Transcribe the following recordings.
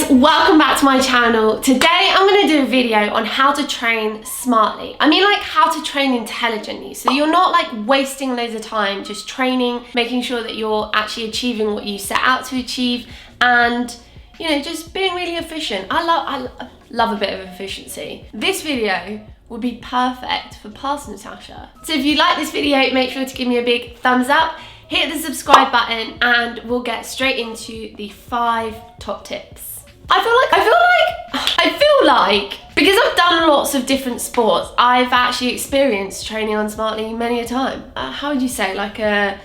welcome back to my channel. Today I'm going to do a video on how to train smartly. I mean like how to train intelligently, so you're not like wasting loads of time just training, making sure that you're actually achieving what you set out to achieve, and you know, just being really efficient. I love a bit of efficiency. This video will be perfect for past Natasha. So if you like this video, make sure to give me a big thumbs up, hit the subscribe button, and we'll get straight into the 5 top tips. I feel like because I've done lots of different sports, I've actually experienced training unsmartly many a time. How would you say? I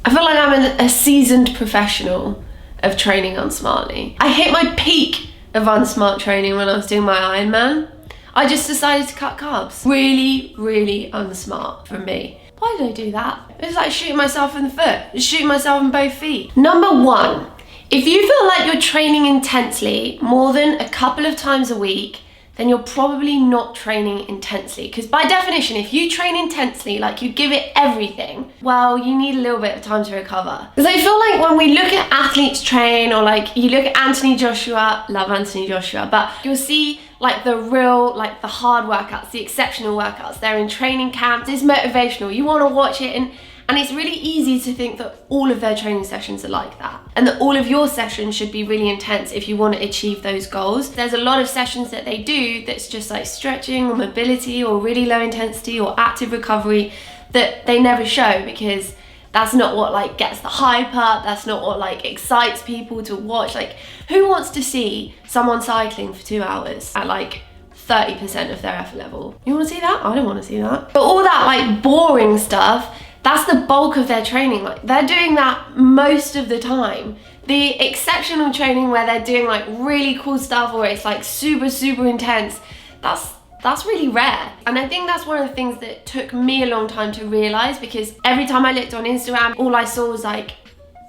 feel like I'm a seasoned professional of training unsmartly. I hit my peak of unsmart training when I was doing my Ironman. I just decided to cut carbs. Really, really unsmart from me. Why did I do that? It was like shooting myself in the foot, shooting myself in both feet. Number 1, if you feel like you're training intensely more than a couple of times a week, then you're probably not training intensely. Because by definition, if you train intensely, like you give it everything, well, you need a little bit of time to recover. Because I feel like when we look at athletes train, or like you look at Anthony Joshua, love Anthony Joshua, but you'll see like the real, like the hard workouts, the exceptional workouts. They're in training camps, it's motivational. You want to watch it, and it's really easy to think that all of their training sessions are like that, and that all of your sessions should be really intense if you want to achieve those goals. There's a lot of sessions that they do that's just like stretching or mobility or really low intensity or active recovery that they never show, because that's not what like gets the hype up. That's not what like excites people to watch. Like, who wants to see someone cycling for 2 hours at like 30% of their effort level? You want to see that? I don't want to see that. But all that like boring stuff, that's the bulk of their training. Like, they're doing that most of the time. The exceptional training where they're doing like really cool stuff, or it's like super, super intense, that's really rare. And I think that's one of the things that took me a long time to realize, because every time I looked on Instagram, all I saw was like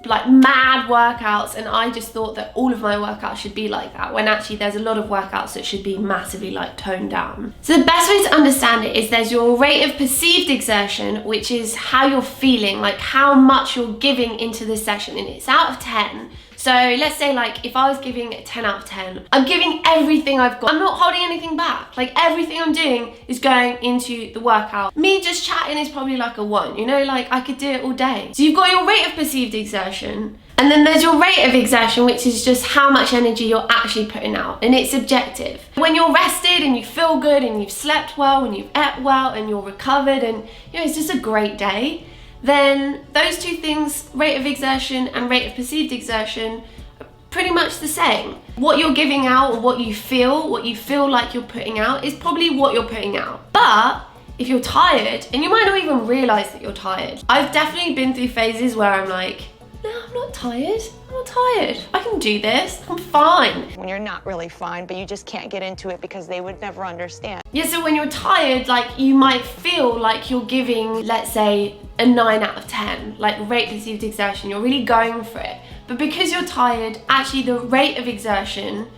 mad workouts, and I just thought that all of my workouts should be like that, when actually there's a lot of workouts that should be massively like toned down. So the best way to understand it is there's your rate of perceived exertion, which is how you're feeling, like how much you're giving into the session, and it's out of 10. So let's say like if I was giving a 10 out of 10, I'm giving everything I've got. I'm not holding anything back. Like, everything I'm doing is going into the workout. Me just chatting is probably like a 1, you know, like I could do it all day. So you've got your rate of perceived exertion, and then there's your rate of exertion, which is just how much energy you're actually putting out, and it's subjective. When you're rested and you feel good and you've slept well and you've ate well and you're recovered and you know it's just a great day, then those two things, rate of exertion and rate of perceived exertion, are pretty much the same. What you're giving out, or what you feel like you're putting out, is probably what you're putting out. But if you're tired, and you might not even realize that you're tired. I've definitely been through phases where I'm like, no, I'm not tired. I'm not tired. I can do this. I'm fine. When you're not really fine, but you just can't get into it because they would never understand. Yeah, so when you're tired, like you might feel like you're giving, let's say, a 9 out of 10, like rate perceived exertion. You're really going for it. But because you're tired, actually the rate of exertion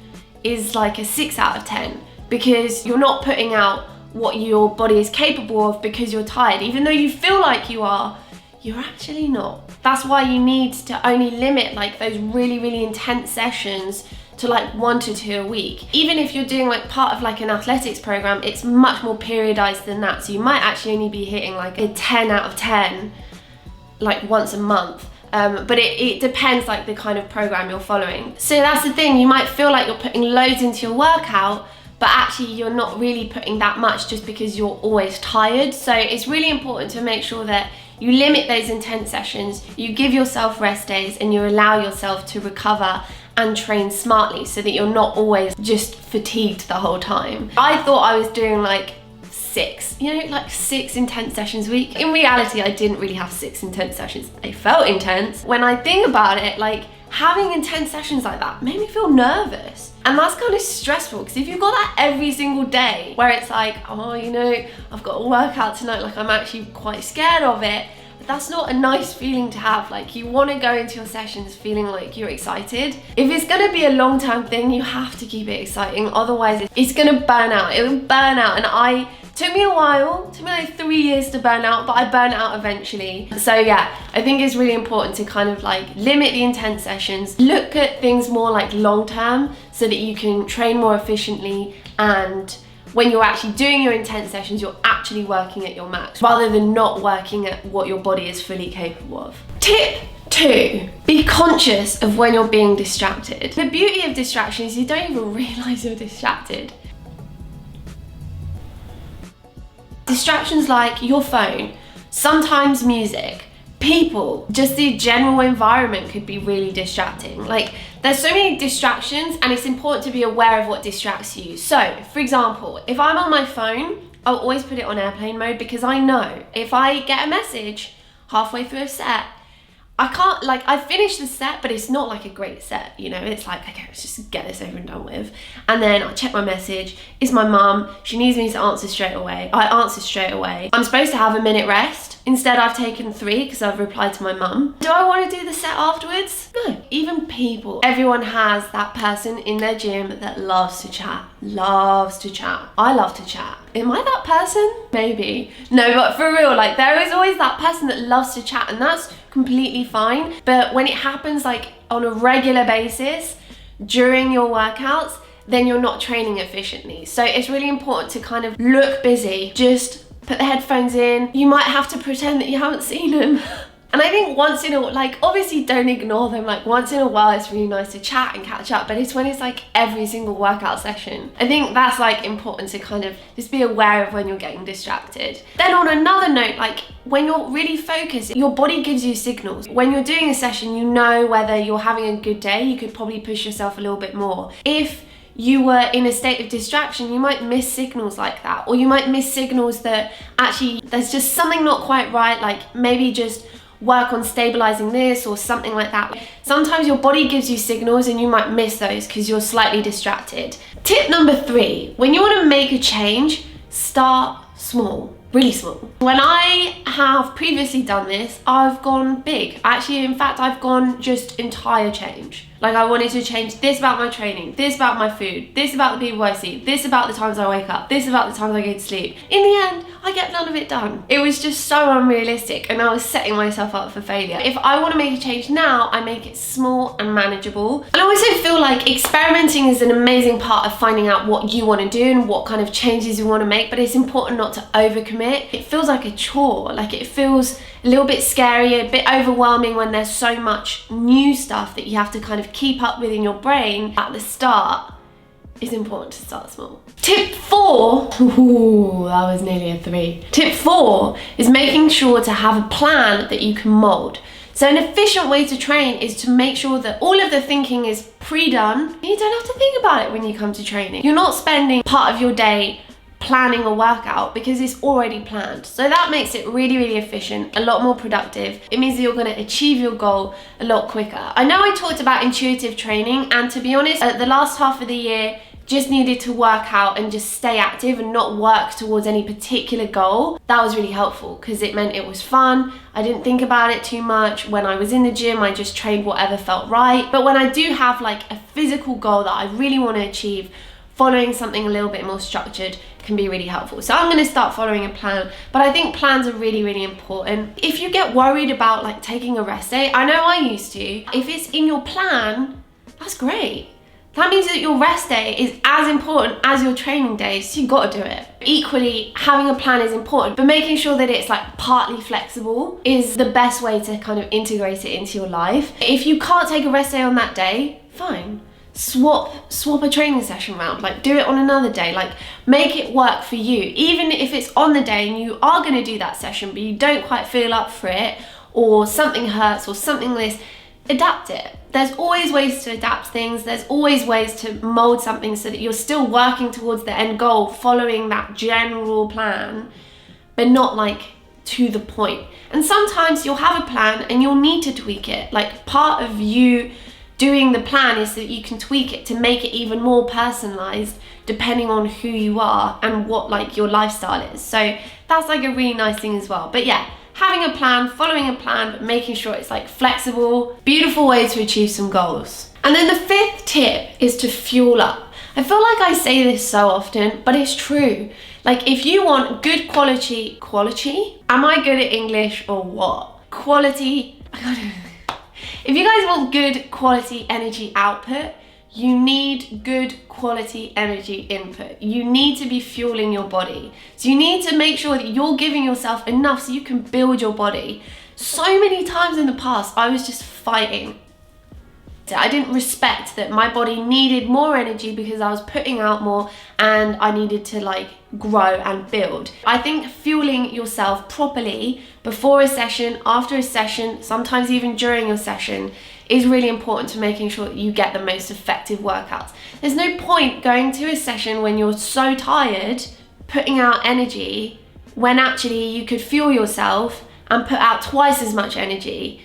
is like a 6 out of 10, because you're not putting out what your body is capable of because you're tired. Even though you feel like you are, you're actually not. That's why you need to only limit like those really, really intense sessions to like 1 to 2 a week. Even if you're doing like part of like an athletics program, it's much more periodized than that. So you might actually only be hitting like a 10 out of 10 like once a month. But it depends like the kind of program you're following. So that's the thing, you might feel like you're putting loads into your workout, but actually you're not really putting that much just because you're always tired. So it's really important to make sure that you limit those intense sessions, you give yourself rest days, and you allow yourself to recover and train smartly, so that you're not always just fatigued the whole time. I thought I was doing like 6, you know, like 6 intense sessions a week. In reality, I didn't really have 6 intense sessions. They felt intense. When I think about it, like having intense sessions like that made me feel nervous. And that's kind of stressful, because if you've got that every single day where it's like, oh, you know, I've got a workout tonight, like I'm actually quite scared of it, but that's not a nice feeling to have. Like, you want to go into your sessions feeling like you're excited. If it's going to be a long-term thing, you have to keep it exciting. Otherwise, it's going to burn out. It will burn out. And I Took me a while, took me like 3 years to burn out, but I burnt out eventually. So yeah, I think it's really important to kind of like limit the intense sessions, look at things more like long term so that you can train more efficiently, and when you're actually doing your intense sessions, you're actually working at your max rather than not working at what your body is fully capable of. Tip 2, be conscious of when you're being distracted. The beauty of distraction is you don't even realize you're distracted. Distractions like your phone, sometimes music, people, just the general environment could be really distracting. Like, there's so many distractions, and it's important to be aware of what distracts you. So, for example, if I'm on my phone, I'll always put it on airplane mode, because I know if I get a message halfway through a set, I can't, like, I finished the set, but it's not like a great set, you know? It's like, okay, let's just get this over and done with. And then I check my message. It's my mum. She needs me to answer straight away. I answer straight away. I'm supposed to have a minute rest. Instead, I've taken 3 because I've replied to my mum. Do I want to do the set afterwards? No. Even people. Everyone has that person in their gym that loves to chat. Loves to chat. I love to chat. Am I that person? Maybe. No, but for real, like, there is always that person that loves to chat, and that's completely fine. But when it happens like on a regular basis during your workouts, then you're not training efficiently. So it's really important to kind of look busy. Just put the headphones in. You might have to pretend that you haven't seen them. And I think once in a while, like, obviously don't ignore them. Like, once in a while it's really nice to chat and catch up, but it's when it's like every single workout session. I think that's like important to kind of just be aware of when you're getting distracted. Then on another note, like, when you're really focused, your body gives you signals. When you're doing a session, you know whether you're having a good day. You could probably push yourself a little bit more. If you were in a state of distraction, you might miss signals like that, or you might miss signals that actually there's just something not quite right, like maybe just work on stabilizing this or something like that. Sometimes your body gives you signals and you might miss those because you're slightly distracted. Tip number 3, when you want to make a change, start small. Really small. When I have previously done this, I've gone big. Actually, in fact, I've gone just entire change. Like, I wanted to change this about my training, this about my food, this about the people I see, this about the times I wake up, this about the times I go to sleep. In the end, I get none of it done. It was just so unrealistic, and I was setting myself up for failure. If I want to make a change now, I make it small and manageable. And I also feel like experimenting is an amazing part of finding out what you want to do and what kind of changes you want to make, but it's important not to overcommit. It feels like a chore, like it feels a little bit scary, a bit overwhelming when there's so much new stuff that you have to kind of keep up with in your brain at the start. It's important to start small. Tip 4, ooh, that was nearly a 3. Tip 4 is making sure to have a plan that you can mold. So an efficient way to train is to make sure that all of the thinking is pre-done. You don't have to think about it when you come to training. You're not spending part of your day planning a workout because it's already planned. So that makes it really, really efficient, a lot more productive. It means that you're going to achieve your goal a lot quicker. I know I talked about intuitive training, and to be honest, the last half of the year just needed to work out and just stay active and not work towards any particular goal. That was really helpful because it meant it was fun. I didn't think about it too much. When I was in the gym, I just trained whatever felt right. But when I do have like a physical goal that I really want to achieve, following something a little bit more structured can be really helpful. So I'm going to start following a plan, but I think plans are really, really important. If you get worried about like taking a rest day, I know I used to, if it's in your plan, that's great. That means that your rest day is as important as your training day, so you've got to do it. Equally, having a plan is important, but making sure that it's like partly flexible is the best way to kind of integrate it into your life. If you can't take a rest day on that day, fine. Swap a training session around, like do it on another day, like make it work for you. Even if it's on the day and you are going to do that session but you don't quite feel up for it, or something hurts or something like this, adapt it. There's always ways to adapt things. There's always ways to mold something so that you're still working towards the end goal, following that general plan, but not like to the point. And sometimes you'll have a plan and you'll need to tweak it. Like, part of you doing the plan is that you can tweak it to make it even more personalized depending on who you are and what like your lifestyle is. So that's like a really nice thing as well. But yeah, having a plan, following a plan, but making sure it's like flexible, beautiful way to achieve some goals. And then the 5th tip is to fuel up. I feel like I say this so often, but it's true. Like if you want good quality, am I good at English or what? Quality, if you guys want good quality energy output, you need good quality energy input. You need to be fueling your body. So you need to make sure that you're giving yourself enough so you can build your body. So many times in the past, I was just fighting. I didn't respect that my body needed more energy because I was putting out more and I needed to like grow and build. I think fueling yourself properly before a session, after a session, sometimes even during your session is really important to making sure that you get the most effective workouts. There's no point going to a session when you're so tired, putting out energy, when actually you could fuel yourself and put out twice as much energy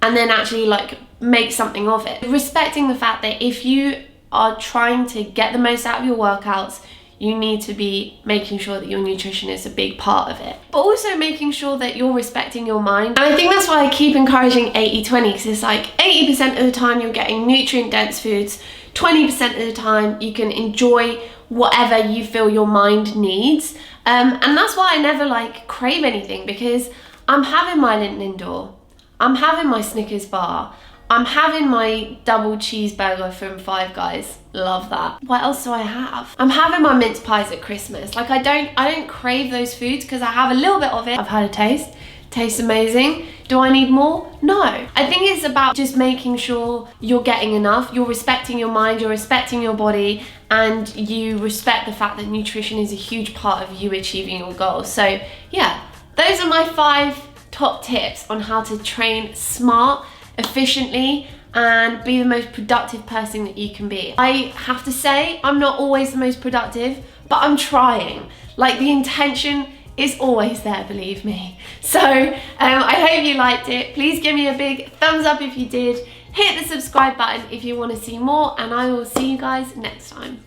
and then actually like make something of it. Respecting the fact that if you are trying to get the most out of your workouts, you need to be making sure that your nutrition is a big part of it. But also making sure that you're respecting your mind. And I think that's why I keep encouraging 80-20, because it's like 80% of the time you're getting nutrient dense foods, 20% of the time you can enjoy whatever you feel your mind needs. And that's why I never like crave anything, because I'm having my Lindt Lindor, I'm having my Snickers bar, I'm having my double cheeseburger from Five Guys. Love that. What else do I have? I'm having my mince pies at Christmas. Like I don't crave those foods because I have a little bit of it. I've had a taste. Tastes amazing. Do I need more? No. I think it's about just making sure you're getting enough, you're respecting your mind, you're respecting your body, and you respect the fact that nutrition is a huge part of you achieving your goals. So yeah, those are my 5 top tips on how to train smart, efficiently, and be the most productive person that you can be. I have to say, I'm not always the most productive, but I'm trying. Like the intention is always there, believe me. So I hope you liked it. Please give me a big thumbs up if you did. Hit the subscribe button if you want to see more, and I will see you guys next time.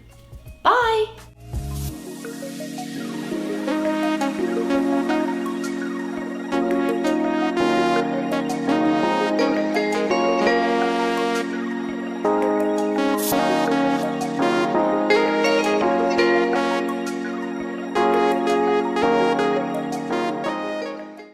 Bye.